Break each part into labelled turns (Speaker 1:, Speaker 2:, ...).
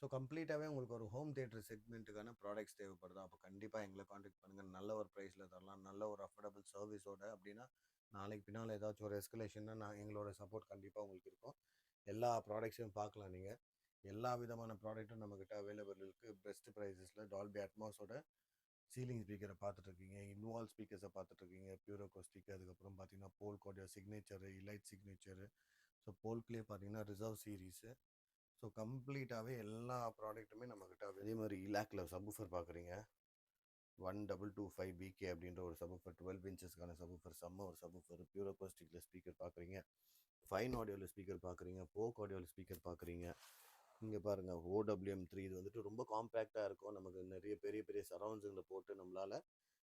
Speaker 1: So கம்ப்ளீட்டாகவே உங்களுக்கு ஒரு home theatre செக்மெண்ட்டுக்கான products தேவைப்படுதா? அப்போ கண்டிப்பாக எங்களை காண்டாக்ட் பண்ணுங்கள். நல்ல ஒரு ப்ரைஸில் தரலாம், நல்ல ஒரு அஃபோர்டபுள் சர்வீஸோட. அப்படின்னா நாளைக்கு பின்னால் ஏதாச்சும் ஒரு எஸ்கலேஷன்னா எங்களோட சப்போர்ட் கண்டிப்பாக உங்களுக்கு இருக்கும். எல்லா ப்ராடக்ட்ஸையும் பார்க்கலாம். நீங்கள் எல்லா விதமான ப்ராடக்ட்டும் நம்மக்கிட்ட அவைலபிள் இருக்குது. பெஸ்ட் ப்ரைஸஸில் டால்பி அட்மாஸோட சீலிங் ஸ்பீக்கரை பார்த்துட்ருக்கீங்க, இன்வால் ஸ்பீக்கர்ஸை பார்த்துட்ருக்கீங்க, பியூரோ கோஸ்டிக், அதுக்கப்புறம் பார்த்தீங்கன்னா போல்கோடைய சிக்னேச்சரு, இலைட் சிக்னேச்சரு. ஸோ போல்க்லேயே பார்த்தீங்கன்னா ரிசர்வ் சீரீஸு. ஸோ கம்ப்ளீட்டாகவே எல்லா ப்ராடக்ட்டுமே நம்மக்கிட்ட அதே மாதிரி இலாக்கில் சப்வூஃபர் பார்க்குறீங்க. 1225 BK அப்படின்ற ஒரு சப்வூஃபர், 12 இன்ச்சஸ்க்கான சப்வூஃபர், செம்ம ஒரு சப்வூஃபர். பியூரோ கோஸ்டிக்கில் ஸ்பீக்கர் பார்க்குறீங்க, ஃபைன் ஆடியோவில் ஸ்பீக்கர் பார்க்குறீங்க, போக் ஆடியோவில் ஸ்பீக்கர் பார்க்குறீங்க. இங்கே பாருங்கள் OWM3. இது வந்துட்டு ரொம்ப காம்பேக்டாக இருக்கும். நமக்கு நிறைய பெரிய பெரிய சரௌண்ட்ஸுங்களை போட்டு நம்மளால்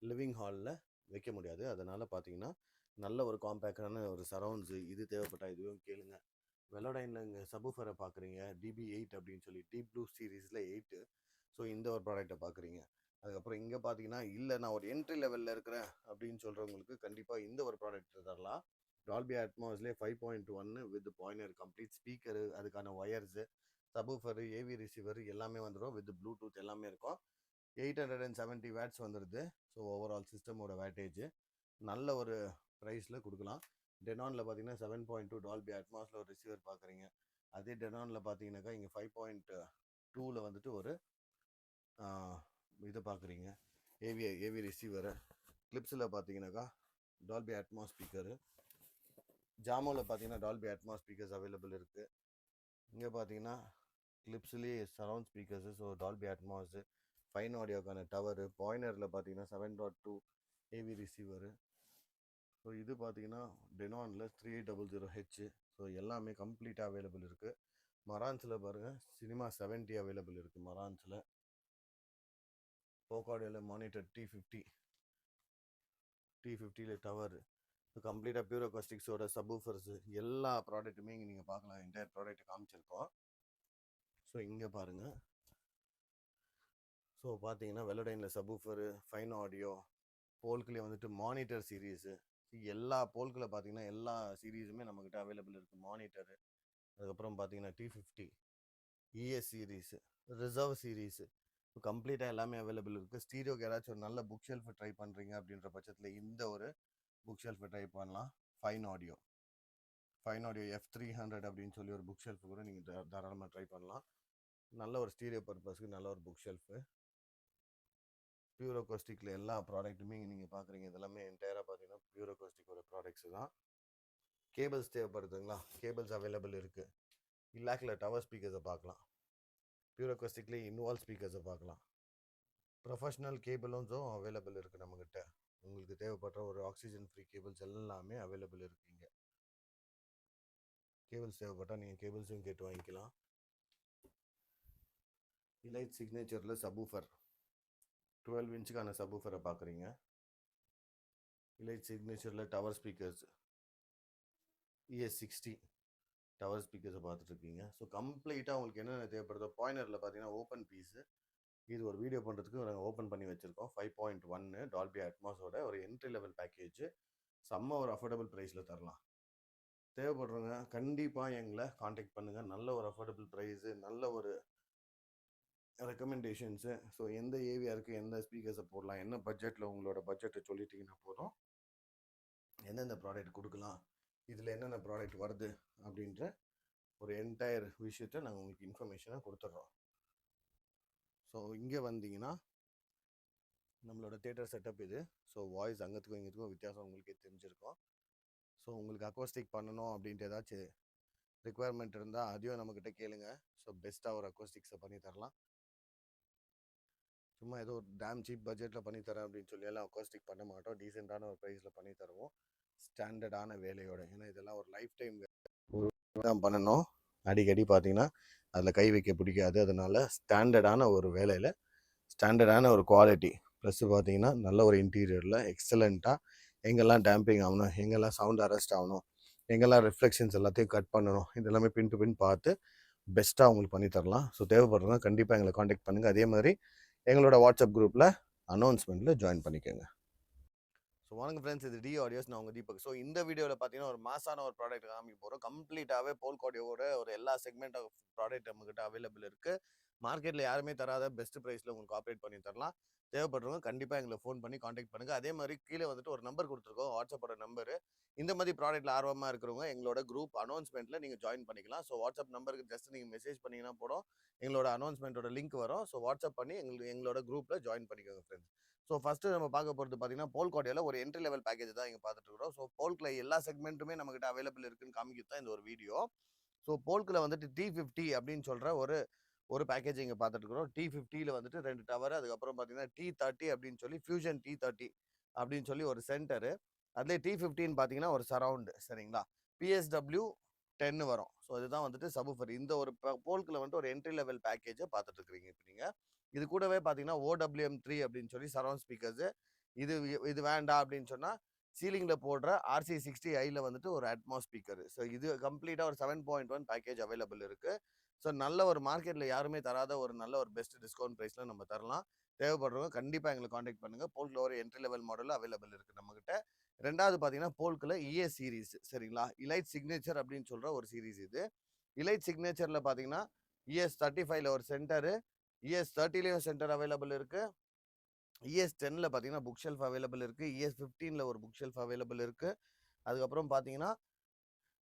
Speaker 1: லிவிங் ஹாலில் வைக்க முடியாது. அதனால் பார்த்தீங்கன்னா நல்ல ஒரு காம்பேக்டான ஒரு சரௌண்ட்ஸு இது தேவைப்பட்டால் இதுவும் கேளுங்க. வெலோடைனில் இங்கே சப்வூஃபரை பார்க்குறீங்க, DB8 அப்படின்னு சொல்லி டீப் ப்ளூ சீரீஸில் 8. ஸோ இந்த ஒரு ப்ராடக்ட்டை பார்க்குறீங்க. அதுக்கப்புறம் இங்கே பார்த்தீங்கன்னா இல்லை நான் ஒரு என்ட்ரி லெவலில் இருக்கிறேன் அப்படின்னு சொல்கிறவங்களுக்கு கண்டிப்பாக இந்த ஒரு ப்ராடக்ட் தரலாம். டால்பி அட்மாஸ்லேயே 5.1 வித் பாயினர் கம்ப்ளீட் ஸ்பீக்கரு, அதுக்கான ஒயர்ஸு, சப்வூஃபரு, ஏவி ரிசீவர் எல்லாமே வந்துடும். வித் ப்ளூடூத் எல்லாமே இருக்கும். 870 வாட்ஸ் வந்துடுது. ஸோ ஓவரால் சிஸ்டமோட வேட்டேஜ் நல்ல ஒரு ப்ரைஸில் கொடுக்கலாம். டெனானில் பார்த்தீங்கன்னா 7.2 டால்பி அட்மாஸில் ஒரு ரிசீவர் பார்க்குறீங்க. அதே டெனானில் பார்த்தீங்கன்னாக்கா இங்கே 5.2ல் வந்துட்டு ஒரு இதை பார்க்குறீங்க, ஏவி ரிசீவரு. கிளிப்ஸில் பார்த்தீங்கன்னாக்கா டால்பி அட்மாஸ் ஸ்பீக்கரு. ஜாமோவில் பார்த்தீங்கன்னா டால்பி அட்மாஸ் ஸ்பீக்கர்ஸ் அவைலபிள் இருக்குது. இங்கே பார்த்தீங்கன்னா கிளிப்ஸ்லேயே surround speakers, so Dolby Atmos, fine ஆடியோக்கான டவரு. பாயினரில் பார்த்தீங்கன்னா 7.2 ஏவி ரிசீவரு. ஸோ இது பார்த்தீங்கன்னா டெனானில் 3800H. ஸோ எல்லாமே கம்ப்ளீட்டாக அவைலபிள் இருக்குது. மரான்ஸில் பாருங்கள் சினிமா 70 அவைலபிள் இருக்குது மரான்ஸில். போக்காடியோவில் மானிட்டர் T50யில் டவர். ஸோ கம்ப்ளீட்டாக பியூரோ அக்கோஸ்டிக்ஸோட சப்வூஃபர்ஸு எல்லா ப்ராடக்ட்டுமே இங்கே நீங்கள் பார்க்கலாம். Entire product காமிச்சிருக்கோம். ஸோ இங்கே பாருங்கள். ஸோ பார்த்தீங்கன்னா வெலோடைனில் சப்வூஃபரு, ஃபைன் ஆடியோ, போல்க்லேயே வந்துட்டு மானிட்டர் சீரீஸு. எல்லா போல்கில் பார்த்தீங்கன்னா எல்லா சீரீஸுமே நம்மக்கிட்ட அவைலபிள் இருக்குது. மானிட்டரு, அதுக்கப்புறம் பார்த்தீங்கன்னா T50, ES series, reserve series, கம்ப்ளீட்டாக எல்லாமே அவைலபிள் இருக்குது. ஸ்டீரியோக்கு யாராச்சும் ஒரு நல்ல புக் ஷெல்ஃபை ட்ரை பண்ணுறீங்க அப்படின்ற பட்சத்தில் இந்த ஒரு புக் ஷெல்ஃபை ட்ரை பண்ணலாம். ஃபைன் ஆடியோ F300 அப்படின்னு சொல்லி ஒரு புக் ஷெல்ஃபு கூட நீங்கள் தாராளமாக ட்ரை பண்ணலாம். நல்ல ஒரு ஸ்டீரியோ பர்பஸ்க்கு நல்ல ஒரு புக் ஷெல்ஃபு. பியூரோ கோஸ்டிக்கில் எல்லா ப்ராடக்ட்டுமே நீங்கள் பார்க்குறீங்க. இதெல்லாமே என்டையராக பார்த்தீங்கன்னா பியூரோ கோஸ்டிக்கோட ப்ராடக்ட்ஸு தான். கேபிள்ஸ் தேவைப்படுதுங்களா? கேபிள்ஸ் அவைலபிள் இருக்குது. இல்லாக்கில் டவர் ஸ்பீக்கர்ஸை பார்க்கலாம். பியூரோ கோஸ்டிக்லேயே இன்வால் ஸ்பீக்கர்ஸை பார்க்கலாம். ப்ரொஃபஷ்னல் கேபிள்ஸும் அவைலபிள் இருக்குது நம்மக்கிட்ட. உங்களுக்கு தேவைப்படுற ஒரு ஆக்சிஜன் ஃப்ரீ கேபிள்ஸ் எல்லாமே அவைலபிள் இருக்குங்க. கேபிள்ஸ் தேவைப்பட்டால் நீங்கள் கேபிள்ஸும் கேட்டு வாங்கிக்கலாம். இலைட் சிக்னேச்சரில் சப்வூஃபர் 12 இன்ச்சுக்கான சப்வூஃபரை பார்க்குறீங்க. இலைட் சிக்னேச்சரில் டவர் ஸ்பீக்கர்ஸ் ES60 டவர் ஸ்பீக்கர்ஸை பார்த்துட்ருக்கீங்க. ஸோ கம்ப்ளீட்டாக உங்களுக்கு என்னென்ன தேவைப்படுதோ. பாயினரில் பார்த்தீங்கன்னா ஓப்பன் பீஸு. இது ஒரு வீடியோ பண்ணுறதுக்கு நாங்கள் ஓப்பன் பண்ணி வச்சுருக்கோம். 5.1 டால்பி அட்மாஸோட ஒரு என்ட்ரி லெவல் பேக்கேஜ். செம்ம ஒரு அஃபோர்டபுள் ப்ரைஸில் தரலாம். தேவைப்படுறவங்க கண்டிப்பாக எங்களை காண்டாக்ட் பண்ணுங்கள். நல்ல ஒரு அஃபோர்டபுள் ப்ரைஸு, நல்ல ஒரு ரெக்கமெண்டேஷன்ஸு. ஸோ எந்த ஏவியாருக்கு எந்த ஸ்பீக்கர்ஸை போடலாம், என்ன பட்ஜெட்டில் உங்களோட பட்ஜெட்டை சொல்லிட்டீங்கன்னா போதும், எந்தெந்த ப்ராடக்ட் கொடுக்கலாம், இதில் என்னென்ன ப்ராடக்ட் வருது அப்படின்ற ஒரு என்டையர் விஷயத்தை நாங்கள் உங்களுக்கு இன்ஃபர்மேஷனாக கொடுத்துட்றோம். ஸோ இங்கே வந்தீங்கன்னா நம்மளோட தேட்டர் செட்டப் இது. ஸோ வாய்ஸ் அங்கத்துக்கும் இங்கத்துக்கும் வித்தியாசம் உங்களுக்கே தெரிஞ்சிருக்கும். ஸோ உங்களுக்கு அக்கோஸ்டிக் பண்ணணும் அப்படின்ட்டு ஏதாச்சும் ரிக்குவயர்மெண்ட் இருந்தால் அதையும் நம்மக்கிட்ட கேளுங்க. ஸோ பெஸ்ட்டாக ஒரு அக்கோஸ்டிக்ஸை பண்ணி தரலாம். சும்மா ஏதோ ஒரு டேம் சீப் பட்ஜெட்டில் பண்ணித்தரேன் அப்படின்னு சொல்லி எல்லாம் அக்கோஸ்டிக் பண்ண மாட்டோம். டீசெண்டான ஒரு ப்ரைஸில் பண்ணி தருவோம், ஸ்டாண்டர்டான வேலையோட. ஏன்னா இதெல்லாம் ஒரு லைஃப் டைம் தான் பண்ணணும். அடிக்கடி பார்த்தீங்கன்னா அதில் கை வைக்க பிடிக்காது. அதனால ஸ்டாண்டர்டான ஒரு வேலையில் ஸ்டாண்டர்டான ஒரு குவாலிட்டி ப்ளஸ் பார்த்தீங்கன்னா நல்ல ஒரு இன்டீரியரில் எக்ஸலண்ட்டாக எங்கெல்லாம் டேம்பிங் ஆகணும், எங்கெல்லாம் சவுண்ட் அரெஸ்ட் ஆகணும், எங்கெல்லாம் ரிஃப்ளெக்ஷன்ஸ் எல்லாத்தையும் கட் பண்ணணும், இதெல்லாமே பின் டு பின் பார்த்து பெஸ்ட்டாக உங்களுக்கு பண்ணி தரலாம். ஸோ தேவைப்படுறவங்க கண்டிப்பாக எங்களை காண்டாக்ட் பண்ணுங்கள். அதே மாதிரி எங்களோட வாட்ஸ்அப் குரூப்பில் அனௌன்ஸ்மெண்ட்டில் ஜாயின் பண்ணிக்கோங்க. ஸோ வணக்கம் ஃப்ரெண்ட்ஸ், இது டி ஆடியோஸ், நான் உங்கள் தீபக். ஸோ இந்த வீடியோவில் பார்த்தீங்கன்னா ஒரு மாசான ஒரு ப்ராடக்ட் காமிக்க போகிறோம். கம்ப்ளீட்டாகவே போல்க் ஆடியோவோட ஒரு எல்லா செக்மெண்ட் ஆஃப் ப்ராடக்ட் நம்மக்கிட்ட அவைலபிள் இருக்குது. மார்க்கெட்டில் யாருமே தராத பெஸ்ட் ப்ரைஸில் உங்களுக்கு ஆப்ரேட் பண்ணி தரலாம். தேவைப்படுறவங்க கண்டிப்பாக எங்களை ஃபோன் பண்ணி காண்டாக்ட் பண்ணுங்கள். அதே மாதிரி கீழே வந்துட்டு ஒரு நம்பர் கொடுத்துருக்கோம், வாட்ஸ்அப்போட நம்பரு. இந்த மாதிரி ப்ராடக்ட்டில் ஆர்வமாக இருக்கிறவங்க எங்களோட குரூப் அனௌன்ஸ்மெண்ட்டில் நீங்கள் ஜாயின் பண்ணிக்கலாம். ஸோ வாட்ஸ்அப் நம்பருக்கு ஜஸ்ட் நீங்கள் மெசேஜ் பண்ணிங்கன்னா போதும், எங்களோட அனௌன்ஸ்மெண்ட்டோட லிங்க் வரும். ஸோ வாட்ஸ்அப் பண்ணி எங்களோட குரூப்பில் ஜாயின் பண்ணிக்கோங்க ஃப்ரெண்ட்ஸ். ஸோ ஃபஸ்ட்டு நம்ம பார்க்க போகிறது பார்த்தீங்கன்னா போல்கார்டில் ஒரு என்ட்ரி லெவல் பேக்கேஜ் தான் இங்கே பார்த்துட்டு இருக்கிறோம். ஸோ போல்கில் எல்லா செக்மெண்ட்டுமே நம்மகிட்ட அவைலபிள் இருக்குன்னு காமிக்கிறது தான் இந்த ஒரு வீடியோ. ஸோ போல்கில் வந்துட்டு T50 அப்படின்னு சொல்கிற ஒரு பேக்கேஜ் இங்கே பார்த்துட்டு இருக்கிறோம். T50ல வந்துட்டு 2 டவர், அதுக்கப்புறம் பார்த்தீங்கன்னா T30 அப்படின்னு சொல்லி ஃபியூஷன் T30 அப்படின்னு சொல்லி ஒரு சென்டரு, அதுலேயே T15 பார்த்தீங்கன்னா ஒரு சரவுண்டு, சரிங்களா. PSW 10 வரும். ஸோ இதுதான் வந்துட்டு சபூஃபர். இந்த ஒரு போல்கில் வந்துட்டு ஒரு என்ட்ரி லெவல் பேக்கேஜை பார்த்துட்டு இருக்கிறீங்க இப்போ நீங்கள். இது கூடவே பார்த்தீங்கன்னா OWM3 அப்படின்னு சொல்லி சரவுண்ட் ஸ்பீக்கர்ஸு. இது வேண்டாம் அப்படின்னு சொன்னால் சீலிங்கில் போடுற RC60iல வந்துட்டு ஒரு அட்மாஸ் ஸ்பீக்கர். ஸோ இது கம்ப்ளீட்டாக ஒரு 7.1 பேக்கேஜ் அவைலபிள் இருக்குது. ஸோ நல்ல ஒரு மார்க்கெட்டில் யாருமே தராத ஒரு நல்ல ஒரு பெஸ்ட் டிஸ்கவுண்ட் ப்ரைஸில் நம்ம தரலாம். தேவைப்படுறவங்க கண்டிப்பாக எங்களை காண்டாக்ட் பண்ணுங்கள். போல்கில் ஒரு என்ட்ரி லெவல் மாடல் அவைலபிள் இருக்குது நம்மகிட்ட. ரெண்டாவது பார்த்தீங்கன்னா போல்கில் ES சீரீஸ், சரிங்களா. இலைட் சிக்னேச்சர் அப்படின்னு சொல்கிற ஒரு சீரீஸ் இது. இலைட் சிக்னேச்சரில் பார்த்தீங்கன்னா ES35ல ஒரு சென்டரு, ES30லேயும் சென்டர் அவைலபிள் இருக்குது. ES10ல பார்த்தீங்கன்னா புக் ஷெல்ஃப் அவைலபிள் இருக்குது. ES15ல ஒரு புக் ஷெல்ஃப் அவைலபிள் இருக்குது. அதுக்கப்புறம் பார்த்தீங்கன்னா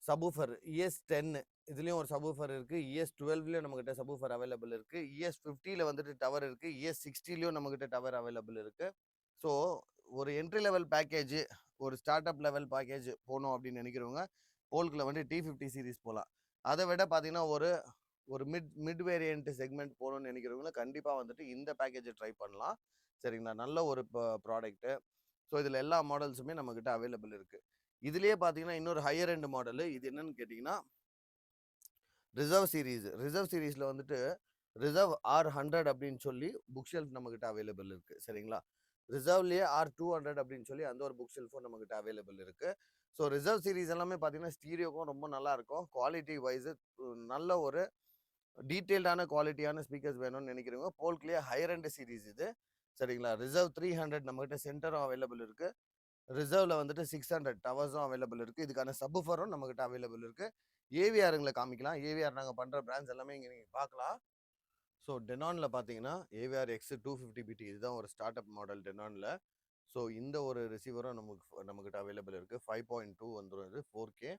Speaker 1: சபூஃபர் ES10 இதுலேயும் ஒரு சபூஃபர் இருக்குது. ES12லேயும் நம்மகிட்ட சபூஃபர் அவைலபிள் இருக்குது. ES50ல வந்துட்டு டவர் இருக்குது. ES60லேயும் நம்மகிட்ட டவர் அவைலபிள் இருக்குது. ஸோ ஒரு என்ட்ரி லெவல் பேக்கேஜ், ஒரு ஸ்டார்ட் அப் லெவல் பேக்கேஜ் போகணும் அப்படின்னு நினைக்கிறவங்க போல்கில் வந்து T50 சீரீஸ் போகலாம். அதை விட பார்த்தீங்கன்னா ஒரு மிட் வேரியன்ட் செக்மெண்ட் போகணும்னு நினைக்கிறவங்க கண்டிப்பாக வந்துட்டு இந்த பேக்கேஜை ட்ரை பண்ணலாம், சரிங்களா. நல்ல ஒரு ப்ராடக்ட்டு. ஸோ இதில் எல்லா மாடல்ஸுமே நம்மக்கிட்ட அவைலபிள் இருக்குது. இதுலேயே பார்த்தீங்கன்னா இன்னொரு ஹையர் எண்ட் மாடலு, இது என்னன்னு கேட்டிங்கன்னா ரிசர்வ் சீரீஸ். ரிசர்வ் சீரீஸில் வந்துட்டு ரிசர்வ் R100 அப்படின்னு சொல்லி புக் ஷெல்ஃப் நம்மக்கிட்ட அவைலபிள் இருக்குது, சரிங்களா. ரிசர்வ்லேயே R200 அப்படின்னு சொல்லி அந்த ஒரு புக் ஷெல்ஃபும் நம்மக்கிட்ட அவைலபிள் இருக்குது. ஸோ ரிசர்வ் சீரீஸ் எல்லாமே பார்த்தீங்கன்னா ஸ்டீரியோக்கும் ரொம்ப நல்லாயிருக்கும். குவாலிட்டி வைஸு நல்ல ஒரு டீட்டெயில்டான குவாலிட்டியான ஸ்பீக்கர்ஸ் வேணும்னு நினைக்கிறவங்க போல்க்லேயே ஹையர் எண்ட் சீரீஸ் இது, சரிங்களா. ரிசர்வ் 300 நம்மகிட்ட சென்டரும் அவைலபிள் இருக்குது. ரிசர்வில் வந்துட்டு 600 டவர்ஸும் அவைலபிள் இருக்குது. இதுக்கான சப்ஃபரும் நம்மகிட்ட அவைலபிள் இருக்குது. ஏவிஆருங்களை காமிக்கலாம். ஏவிஆர் நாங்கள் பண்ணுற பிராண்ட்ஸ் எல்லாமே இங்கே நீங்கள் பார்க்கலாம். ஸோ டெனானில் பார்த்தீங்கன்னா AVR X250BT இதுதான் ஒரு ஸ்டார்ட் அப் மாடல் டெனானில். ஸோ இந்த ஒரு ரிசீவரும் நம்மக்கிட்ட அவைலபிள் இருக்குது. 5.2 வந்துடும். இது 4K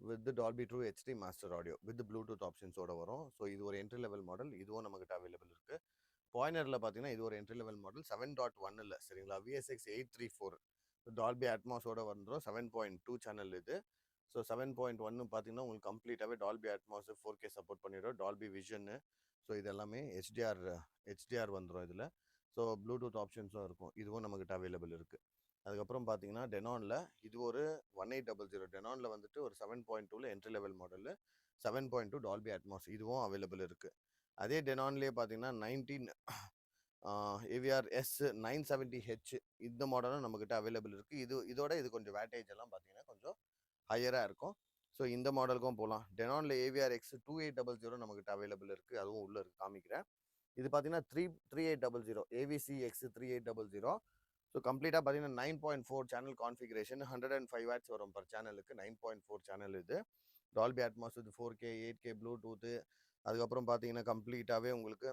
Speaker 1: with Dolby true HD master audio with Bluetooth ஆப்ஷன்ஸோட வரும். ஸோ இது ஒரு என்ட்ரி லெவல் மாடல், இதுவும் நம்மகிட்ட அவைலபிள் இருக்குது. பாயினரில் பார்த்தீங்கன்னா இது ஒரு என்ட்ரி லெவல் மாடல் 7.1 சரிங்களா. VSX 834 டால்பி அட்மாஸோட வந்துடும். 7.2 சேனல் இது. ஸோ 7.1 பார்த்தீங்கன்னா உங்களுக்கு கம்ப்ளீட்டாகவே டால்பி அட்மாஸ் 4K சப்போர்ட் பண்ணிடும். டால்பி விஷன்னு. ஸோ இது எல்லாமே HDR வந்துடும் இதில். ஸோ ப்ளூடூத் ஆப்ஷன்ஸும் இருக்கும். இதுவும் நம்மக்கிட்ட அவைலபிள் இருக்குது. அதுக்கப்புறம் பார்த்தீங்கன்னா டெனானில் இது ஒரு 1800 டெனானில் வந்துட்டு ஒரு 7.2ல entry level model 7.2 Dolby Atmos இதுவும் அவைலபிள் இருக்குது. அதே டெனான்லேயே பார்த்தீங்கன்னா 19 AVR S970H இந்த மாடலும் நம்மக்கிட்ட அவைலபிள் இருக்குது. இது கொஞ்சம் வேட்டேஜ் எல்லாம் பார்த்தீங்கன்னா கொஞ்சம் ஹையராக இருக்கும். ஸோ இந்த மாடலுக்கும் போகலாம். டெனானில் AVR X2800 நம்மக்கிட்ட அவைலபிள் இருக்குது. அதுவும் உள்ளே காமிக்கிறேன். இது பார்த்தீங்கன்னா 3800 AVC X3800. ஸோ கம்ப்ளீட்டாக பார்த்தீங்கன்னா 9.4 சேனல் கான்ஃபிகரேஷன் 105 வாட்ஸ் வரும் பர் சேனலுக்கு. 9.4 சேனல் இது. டால்பி அட்மாஸ் இது 4K 8K ப்ளூடூத்து. அதுக்கப்புறம் பார்த்தீங்கன்னா கம்ப்ளீட்டாகவே உங்களுக்கு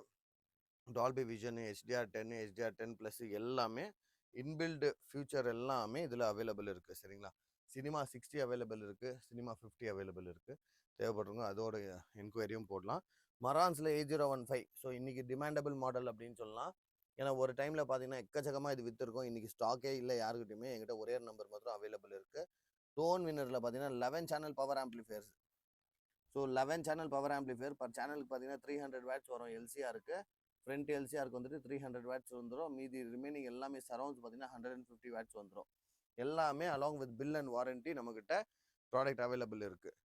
Speaker 1: டால்பி விஷன் HDR10 HDR10+ எல்லாமே இன்பில்டு ஃபியூச்சர் எல்லாமே இதில் அவைலபிள் இருக்குது, சரிங்களா. சினிமா 60 அவைலபிள் இருக்குது. சினிமா 50 அவைலபிள் இருக்குது. தேவைப்படுறவங்க அதோட என்கொயரியும் போடலாம். மரான்ஸில் A015 ஸோ இன்றைக்கி டிமாண்டபிள் மாடல் அப்படின்னு சொல்லலாம். ஏன்னா ஒரு டைமில் பார்த்தீங்கன்னா எக்கச்சக்கமாக இது விற்றுருக்கும். இன்றைக்கி ஸ்டாக்கே இல்லை யாருக்கிட்டையுமே. என்கிட்ட ஒரே நம்பர் மாத்திரம் அவைலபிள் இருக்குது. டோன் வின்னரில் பார்த்தீங்கன்னா 11 channel power amplifiers. So 11 channel power amplifier per சேனலுக்கு பார்த்தீங்கன்னா 300 வாட்ஸ் வரும். LCRக்கு ஃப்ரண்ட் LCRக்கு வந்துட்டு 300 வாட்ஸ் வந்துடும். மீதி ரிமைனிங் எல்லாமே சரௌண்ட்ஸ் பார்த்தீங்கன்னா 150 வாட்ஸ் வந்துடும். எல்லாமே along with bill and warranty நம்மக்கிட்ட ப்ராடக்ட் அவைலபிள் இருக்குது.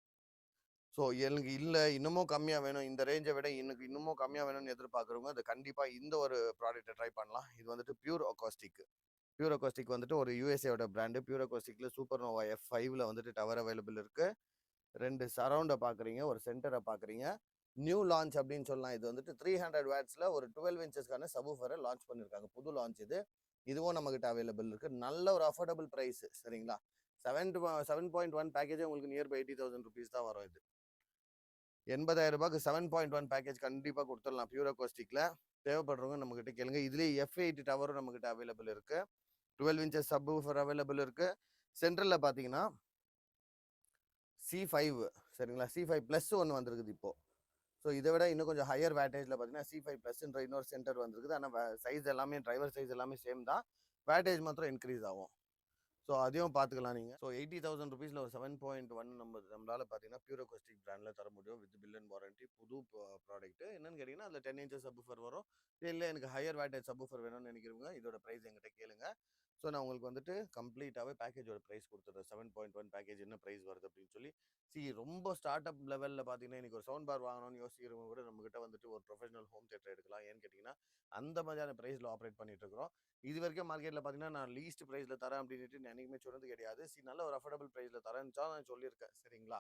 Speaker 1: ஸோ எனக்கு இல்லை இன்னமும் கம்மியாக வேணும், இந்த ரேஞ்சை விட எனக்கு இன்னமும் கம்மியாக வேணும்னு எதிர்பார்க்குறவங்க அது கண்டிப்பாக இந்த ஒரு ப்ராடக்ட்டை ட்ரை பண்ணலாம். இது வந்துட்டு பியூர் அக்காஸ்டிக் வந்துட்டு ஒரு USAவோட பிராண்டு. பியூர் அக்காஸ்டிக்கில் சூப்பர்னோவா F5ல வந்துட்டு டவர் அவைலபிள் இருக்குது. 2 சரௌண்டை பார்க்குறீங்க, ஒரு சென்டரை பார்க்குறீங்க. நியூ லான்ச் அப்படின்னு சொல்லலாம். இது வந்துட்டு 300 வாட்ஸில் ஒரு 12 இன்ச்சஸ்க்கான சப்வூஃபரை லான்ச் பண்ணியிருக்காங்க. புது லான்ச் இது. இதுவும் நம்மக்கிட்ட அவைலபிள் இருக்குது. நல்ல ஒரு அஃபோர்டபுள் ப்ரைஸ், சரிங்களா. 7.1 பேக்கேஜே உங்களுக்கு நியர்பை 80,000 rupees தான் வரும் இது. ரூ. 80,000 7.1 பேக்கேஜ் கண்டிப்பாக கொடுத்துடலாம் பியூர் அக்கோஸ்டிக்கில். தேவைப்படுறவங்க நம்மக்கிட்ட கேளுங்க. இதுலேயே F8 டவரும் நம்மக்கிட்ட அவைலபிள் இருக்குது. 12 இன்ச்சஸ் சப் ஊஃபர் அவைலபிள் இருக்குது. சென்ட்ரலில் பார்த்தீங்கன்னா C5 சரிங்களா, C5 ப்ளஸ் ஒன்று வந்திருக்குது இப்போது. ஸோ இதை விட இன்னும் கொஞ்சம் ஹையர் வேட்டேஜில் பார்த்தீங்கன்னா C5 ப்ளஸ்ன்ற இன்னொரு சென்டர் வந்திருக்குது. ஆனால் சைஸ் எல்லாமே டிரைவர் சைஸ் எல்லாமே சேம் தான், வேட்டேஜ் மாத்திரம் இன்க்ரீஸ் ஆகும். ஸோ அதையும் பார்த்துக்கலாம் நீங்கள். ஸோ 80,000 ருபீஸில் ஒரு 7.1 நம்மளால் பார்த்தீங்கன்னா பியூர் அக்கோஸ்டிக் பிராண்டில் தர முடியும் வித் பில் அண்ட் வாரண்டி. புது ப்ராடக்ட்டு என்னன்னு கேட்டிங்கன்னா அதில் 10 இன்ச்சஸ் சப்வூஃபர் வரும். இல்லை எனக்கு ஹையர் வேட்டேஜ் சப்வூஃபர் வேணும்னு நினைக்கிறவங்க இதோட ப்ரைஸ் எங்கிட்ட கேளுங்க. ஸோ நான் உங்களுக்கு வந்துட்டு கம்ப்ளீட்டாகவே பேக்கேஜோட ப்ரைஸ் கொடுத்துட்றேன். 7.1 பேக்கேஜ் என்ன ப்ரைஸ் வருது அப்படின்னு சொல்லி. ரொம்ப ஸ்டார்ட் அப் லெவலில் பார்த்தீங்கன்னா இன்றைக்கி ஒரு சவுண்ட் பார் வாங்கணும்னு யோசிக்கிறவங்க கூட நம்மகிட்ட வந்துட்டு ஒரு ப்ரொஃபஷனல் ஹோம் தியேட்டர் எடுக்கலாம். ஏன்னு கேட்டிங்கன்னா அந்த மாதிரியான ப்ரைஸில் ஆப்ரேட் பண்ணிட்டு இருக்கிறோம். இது வரைக்கும் மார்க்கெட்டில் பார்த்தீங்கன்னா நான் லீஸ்ட் ப்ரைஸில் தரேன் அப்படின்ட்டு என்றைக்குமே சொன்னது கிடையாது. நல்ல ஒரு அஃபோர்டபுள் ப்ரைஸில் தரேன்னு தான் நான் சொல்லியிருக்கேன் சரிங்களா.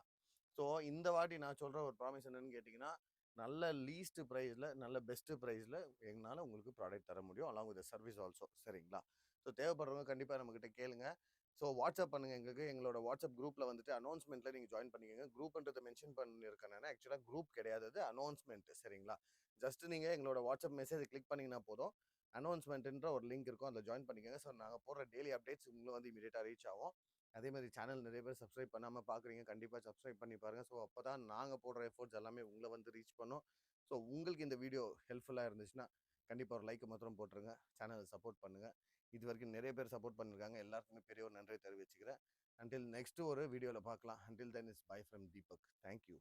Speaker 1: ஸோ இந்த வாட்டி நான் சொல்கிற ஒரு ப்ராமிஸ் என்னன்னு கேட்டிங்கன்னா நல்ல லீஸ்ட் ப்ரைஸில் நல்ல பெஸ்ட்டு ப்ரைஸில் எங்களால் உங்களுக்கு ப்ராடக்ட் தர முடியும், அலாங் வித் சர்வீஸ் ஆல்சோ சரிங்களா. ஸோ தேவைப்படுறவங்க கண்டிப்பாக நம்மக்கிட்ட கேளுங்க. ஸோ வாட்ஸ்அப் பண்ணுங்கள் எங்களுக்கு. எங்களோட வாட்ஸ்அப் குரூப்பில் வந்துட்டு அனௌன்ஸ்மெண்ட்டில் நீங்கள் ஜாயின் பண்ணிக்கோங்க. குரூப்ன்றதை மென்ஷன் பண்ணியிருக்கேன் நான். ஆக்சுவலாக குரூப் கிடையாது, அது அனௌன்ஸ்மெண்ட் சரிங்களா. ஜஸ்ட் நீங்கள் எங்களோட வாட்ஸ்அப் மெசேஜ் கிளிக் பண்ணிங்கன்னா போதும், அனௌன்ஸ்மெண்ட்ன்ற ஒரு லிங்க் இருக்கும், அதில் ஜாயின் பண்ணிக்கோங்க. ஸோ நாங்கள் போடுற டெய்லி அப்டேட்ஸ் உங்களுக்கு வந்து இமீடியட்டாக ரீச் ஆகும். அதே மாதிரி சேனல் நிறைய பேர் சப்ஸ்கிரைப் பண்ணாமல் பார்க்குறீங்க, கண்டிப்பாக சப்ஸ்கிரைப் பண்ணி பாருங்கள். ஸோ அப்போ தான் நாங்கள் போடுற எஃபோர்ட்ஸ் எல்லாமே உங்களை வந்து ரீச் பண்ணும். ஸோ உங்களுக்கு இந்த வீடியோ ஹெல்ப்ஃபுல்லாக இருந்துச்சுன்னா கண்டிப்பாக ஒரு லைக் மாத்திரம் போட்டுருங்க. சேனலை சப்போர்ட் பண்ணுங்கள். இது வரைக்கும் நிறைய பேர் சப்போர்ட் பண்ணியிருக்காங்க. எல்லாருக்குமே பெரிய ஒரு நன்றி தெரிவிச்சுக்கிறேன். அன்டில் நெக்ஸ்ட் ஒரு வீடியோவில் பார்க்கலாம். Until then is by from Deepak. Thank you.